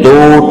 2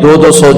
200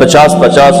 50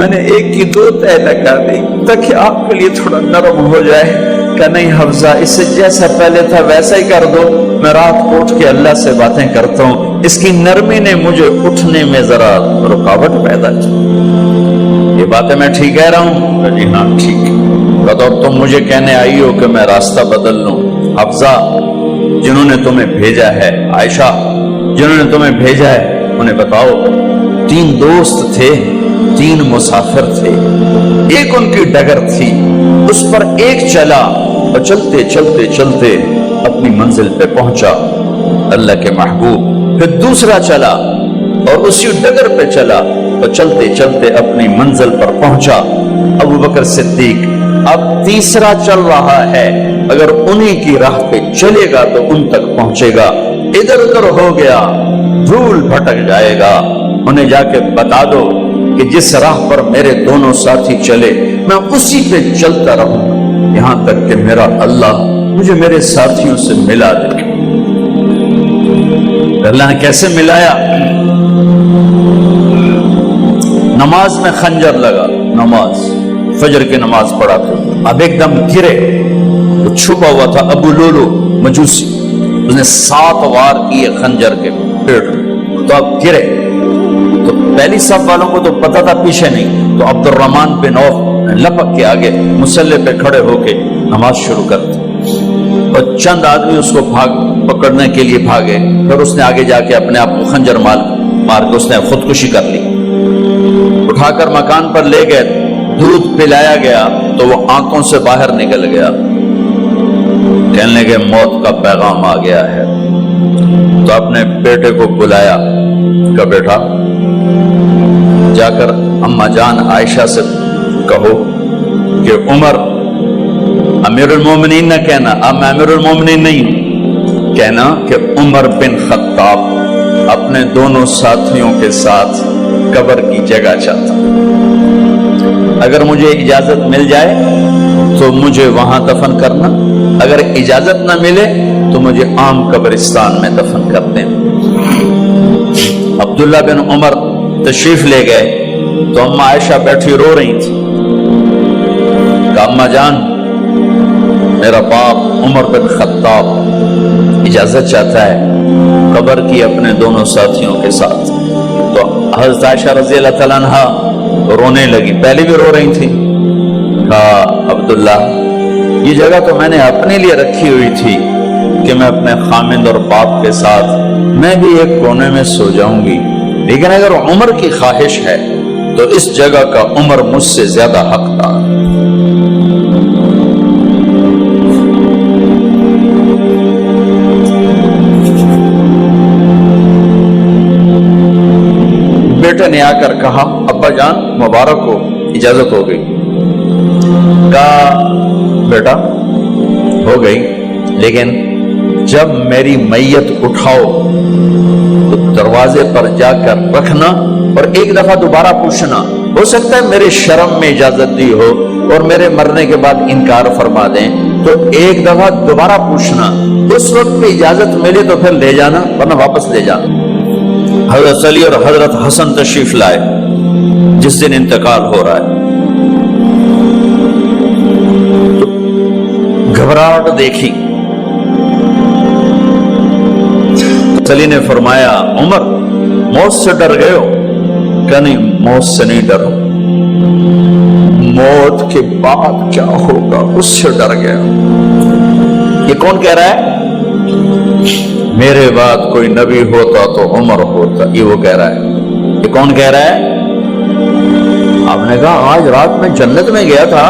میں نے ایک کی دو تہ لگا دی تاکہ آپ کے لیے تھوڑا نرم ہو جائے کہ نہیں حفظہ اس سے جیسا پہلے تھا ویسا ہی کر دو، میں رات کو اٹھ کے اللہ سے باتیں کرتا ہوں، اس کی نرمی نے مجھے اٹھنے میں ذرا رکاوٹ پیدا کی۔ یہ باتیں میں ٹھیک کہہ رہا ہوں؟ جی ہاں ٹھیک۔ اور تم مجھے کہنے آئی ہو کہ میں راستہ بدل لوں؟ حفظہ جنہوں نے تمہیں بھیجا ہے، عائشہ جنہوں نے تمہیں بھیجا ہے انہیں بتاؤ، 3 دوست تھے، 3 مسافر تھے، ایک ان کی ڈگر تھی، اس پر ایک چلا اور چلتے چلتے چلتے اپنی منزل پہ پہنچا اللہ کے محبوب، پھر دوسرا چلا اور اسی ڈگر پہ چلا اور چلتے چلتے اپنی منزل پر پہنچا ابو بکر صدیق، اب تیسرا چل رہا ہے، اگر انہی کی راہ پہ چلے گا تو ان تک پہنچے گا، ادھر ادھر ہو گیا دھول بھٹک جائے گا، انہیں جا کے بتا دو کہ جس راہ پر میرے دونوں ساتھی چلے میں اسی پہ چلتا رہوں یہاں تک کہ میرا اللہ مجھے میرے ساتھیوں سے ملا دے۔ اللہ نے کیسے ملایا؟ نماز میں خنجر لگا، نماز فجر کی نماز پڑھا تھا، اب ایک دم گرے، وہ چھپا ہوا تھا ابو لولو مجوسی، اس نے 7 وار کیے خنجر کے پیٹ میں، تو اب گرے تو پہلی صف والوں کو تو پتا تھا پیچھے نہیں، تو عبد الرحمن بن عوف لپک کے آگے مصلی پہ کھڑے ہو کے نماز شروع کر دی، اور چند آدمی اس کو پکڑنے کے لیے بھاگے، پھر اس نے آگے جا کے اپنے آپ کو خنجر مار کے اس نے خودکشی کر لی، اٹھا کر مکان پر لے گئے، دودھ پلایا گیا تو وہ آنکھوں سے باہر نکل گیا، کہنے لگے موت کا پیغام آ گیا ہے، تو اپنے بیٹے کو بلایا کہ بیٹا جا کر اماں جان عائشہ سے کہو کہ عمر امیر المومنین نہ کہنا، اب میں امیر المومنین نہیں ہوں، کہنا کہ عمر بن خطاب اپنے دونوں ساتھیوں کے ساتھ قبر کی جگہ چاہتا، اگر مجھے اجازت مل جائے تو مجھے وہاں دفن کرنا، اگر اجازت نہ ملے تو مجھے عام قبرستان میں دفن کر دیں۔ عبداللہ بن عمر تشریف لے گئے تو اماں عائشہ بیٹھی رو رہی تھی کہ اماں جان میرا باپ عمر بن خطاب اجازت چاہتا ہے قبر کی اپنے دونوں ساتھیوں کے ساتھ، تو حضرت عائشہ رضی اللہ تعالیٰ عنہ رونے لگی، پہلے بھی رو رہی تھی، کہا عبداللہ یہ جگہ تو میں نے اپنے لیے رکھی ہوئی تھی کہ میں اپنے خامند اور باپ کے ساتھ میں بھی ایک کونے میں سو جاؤں گی، لیکن اگر عمر کی خواہش ہے تو اس جگہ کا عمر مجھ سے زیادہ حقدار۔ بیٹے نے آ کر کہا ابا جان مبارک ہو اجازت ہو گئی، کہا بیٹا ہو گئی، لیکن جب میری میت اٹھاؤ تو دروازے پر جا کر رکھنا اور ایک دفعہ دوبارہ پوچھنا، ہو سکتا ہے میرے شرم میں اجازت دی ہو اور میرے مرنے کے بعد انکار فرما دیں، تو ایک دفعہ دوبارہ پوچھنا، اس وقت بھی اجازت ملے تو پھر لے جانا ورنہ واپس لے جانا۔ حضرت علی اور حضرت حسن تشریف لائے جس دن انتقال ہو رہا ہے، تو گھبراہٹ دیکھی، علی نے فرمایا عمر موت سے ڈر گئے ہو؟ کہ نہیں موت سے نہیں ڈرو، موت کے بعد کیا ہوگا اس سے ڈر گیا۔ یہ کون کہہ رہا ہے؟ میرے بعد کوئی نبی ہوتا تو عمر ہوتا، یہ وہ کہہ رہا ہے۔ یہ کون کہہ رہا ہے؟ آپ نے کہا آج رات میں جنت میں گیا تھا،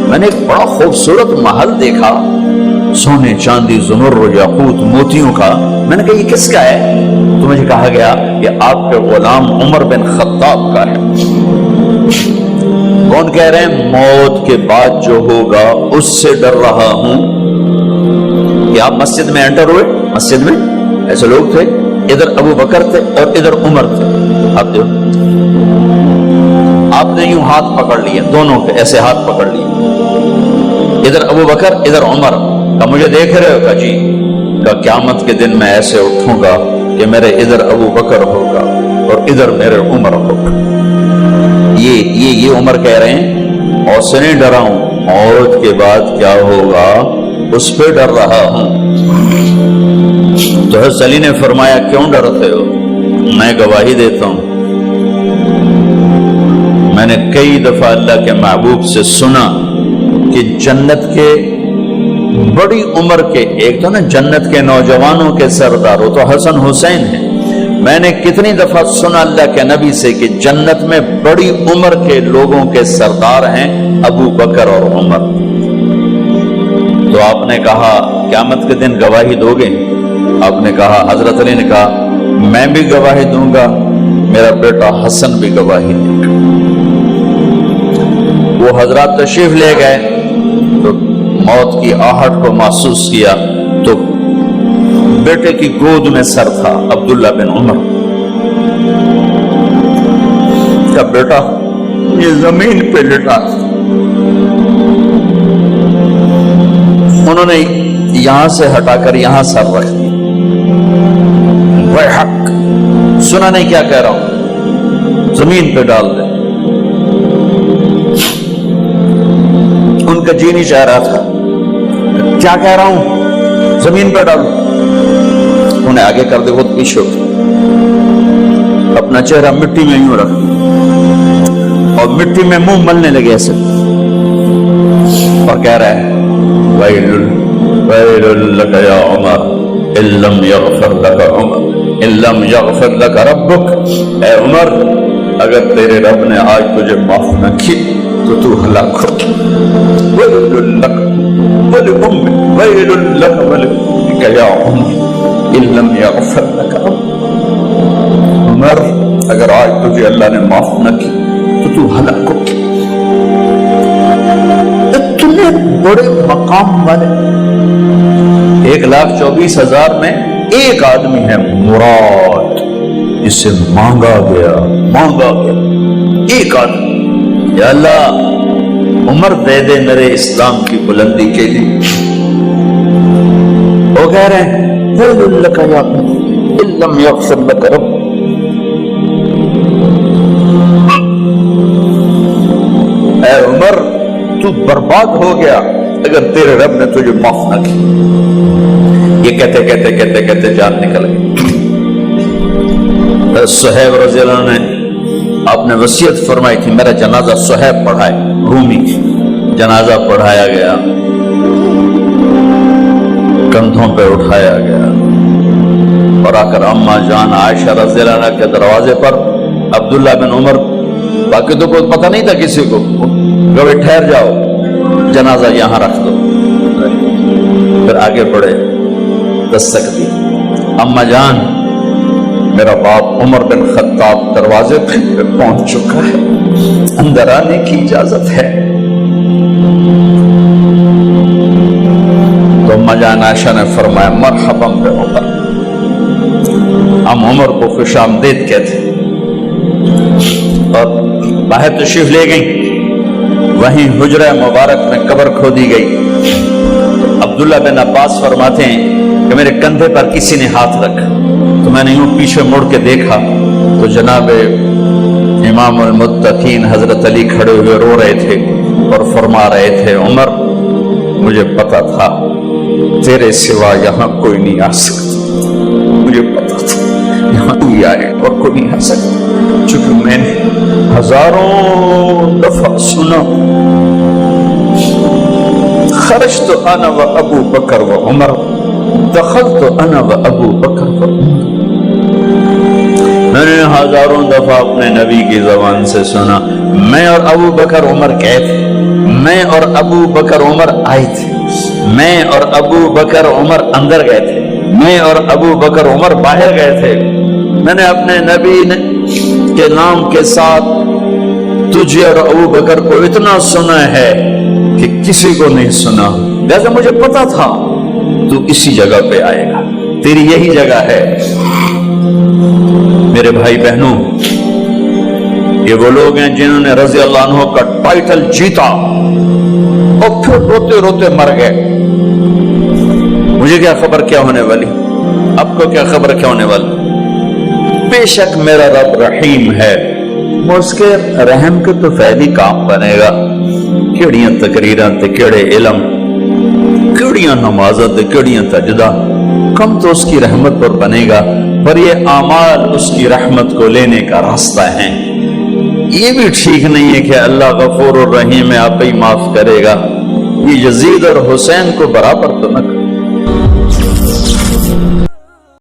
میں نے ایک بڑا خوبصورت محل دیکھا، سونے چاندی زمر یاقوت موتیوں کا، میں نے کہا یہ کس کا ہے؟ تو مجھے کہا گیا کہ آپ کے غلام عمر بن خطاب کا ہے۔ کون کہہ رہے ہیں؟ موت کے بعد جو ہوگا اس سے ڈر رہا ہوں۔ کہ آپ مسجد میں انٹر ہوئے، مسجد میں ایسے لوگ تھے، ادھر ابو بکر تھے اور ادھر عمر تھے، آپ نے یوں ہاتھ پکڑ لیا، دونوں کے ایسے ہاتھ پکڑ لیے، ادھر ابو بکر ادھر عمر، کہ مجھے دیکھ رہے ہو؟ کہ جی، کہ قیامت کے دن میں ایسے اٹھوں گا کہ میرے ادھر ابو بکر ہوگا اور ادھر میرے عمر ہوگا۔ یہ عمر کہہ رہے ہیں موت سے نہیں ڈرا ہوں، موت کے بعد کیا ہوگا اس پہ ڈر رہا ہوں۔ تو حضرت علی نے فرمایا کیوں ڈرتے ہو؟ میں گواہی دیتا ہوں، میں نے کئی دفعہ اللہ کے محبوب سے سنا کہ جنت کے بڑی عمر کے، ایک تو نا جنت کے نوجوانوں کے سردار، وہ تو حسن حسین ہیں، میں نے کتنی دفعہ سنا اللہ کے نبی سے کہ جنت میں بڑی عمر کے لوگوں کے سردار ہیں ابو بکر اور عمر۔ تو آپ نے کہا قیامت کے دن گواہی دو گے؟ آپ نے کہا، حضرت علی نے کہا میں بھی گواہی دوں گا، میرا بیٹا حسن بھی گواہی دے گا۔ وہ حضرات تشریف لے گئے تو موت کی آہٹ کو محسوس کیا تو بیٹے کی گود میں سر تھا عبداللہ بن عمر کا بیٹا، یہ زمین پہ لٹا تھا۔ انہوں نے یہاں سے ہٹا کر یہاں سر رکھ دیا۔ وہ حق سنا نہیں کیا کہہ رہا ہوں، زمین پہ ڈال دے۔ ان کا جی نہیں چاہ رہا تھا، کیا کہہ رہا ہوں، زمین پہ ڈالو۔ انہیں آگے کر دے، خود پیچھے ہو، اپنا چہرہ مٹی میں یوں رکھ اور مٹی میں منہ ملنے لگے ایسے، اور کہہ رہا ہے ویل لک یا عمر ان لم یغفر لک عمر ان لم یغفر لک ربک، اے عمر اگر تیرے رب نے آج تجھے معاف نہ کی تو ہلاک ہو۔ ویل لک ولأمک ویل لک ولأمک یا عمر ان لم یغفر لک ربک، عمر اگر آج تجھے اللہ نے معاف نہ کی تو ہلاک ہو۔ اتنے بڑے مقام والے 1,24,000 میں ایک آدمی ہے مراد، جسے مانگا گیا ایک آدمی، یا اللہ عمر دے دے میرے اسلام کی بلندی کے لیے۔ وہ کہہ رہے ہیں ویل لک یا عمر ان لم یغفر لک رب، اے عمر تو برباد ہو گیا اگر تیرے رب نے تجھے معاف نہ کی۔ یہ کہتے کہتے جان نکل گئی۔ صہیب رضی اللہ عنہ نے آپ نے وصیت فرمائی تھی میرا جنازہ صہیب پڑھائے، رومی جنازہ پڑھایا گیا، کندھوں پہ اٹھایا گیا، اور آ کر اما جان عائشہ رضی اللہ عنہ کے دروازے پر عبداللہ بن عمر، باقی تو کوئی پتہ نہیں تھا کسی کو، کبھی ٹھہر جاؤ جنازہ یہاں رکھ دو، پھر آگے بڑھے، دستک دی، اما جان میرا باپ عمر بن خطاب دروازے پہ پہنچ چکا ہے، اندر آنے کی اجازت ہے۔ تو اما جان عائشہ نے فرمایا مرحبا بعمر، ہم عمر کو خوش آمدید کہتے، اور باہر تشریف لے گئیں۔ وہیں حجرہ مبارک میں قبر کھودی گئی۔ عبداللہ بن عباس فرماتے ہیں کہ میرے کندھے پر کسی نے ہاتھ رکھا تو میں نے یوں پیچھے مڑ کے دیکھا تو جناب امام المتقین حضرت علی کھڑے ہوئے رو رہے تھے اور فرما رہے تھے عمر مجھے پتا تھا تیرے سوا یہاں کوئی نہیں آ سکتا، مجھے پتا تھا یہاں کوئی آئے اور کوئی نہیں آ سکتا، چونکہ میں نے ہزاروں دفعہ سنا خرجت انا و ابو بکر و عمر دخلت انا و ابو بکر و عمر، میں نے ہزاروں دفعہ اپنے نبی کی زبان سے سنا میں اور ابو بکر عمر گئے تھے، میں اور ابو بکر عمر آئے تھے، میں اور ابو بکر عمر اندر گئے تھے، میں اور ابو بکر عمر باہر گئے تھے، میں نے اپنے نبی کے نام کے ساتھ تجھے اور ابو بکر کو اتنا سنا ہے کہ کسی کو نہیں سنا، لہذا مجھے پتا تھا تو اسی جگہ پہ آئے گا، تیری یہی جگہ ہے۔ میرے بھائی بہنوں، یہ وہ لوگ ہیں جنہوں نے رضی اللہ عنہ کا ٹائٹل جیتا اور پھر روتے روتے مر گئے۔ مجھے کیا خبر کیا ہونے والی، آپ کو کیا خبر کیا ہونے والی؟ بے شک میرا رب رحیم ہے، وہ اس کے رحم کے تو فعلی کام بنے گا، کیڑیاں تقریراں تے کیڑے علم، کیڑیاں نمازاں تے کیڑیاں سجدہ، کم تو اس کی رحمت پر بنے گا، پر یہ اعمال اس کی رحمت کو لینے کا راستہ ہے۔ یہ بھی ٹھیک نہیں ہے کہ اللہ غفور الرحیم ہے، آپ ہی معاف کرے گا، یہ یزید اور حسین کو برابر تو نہ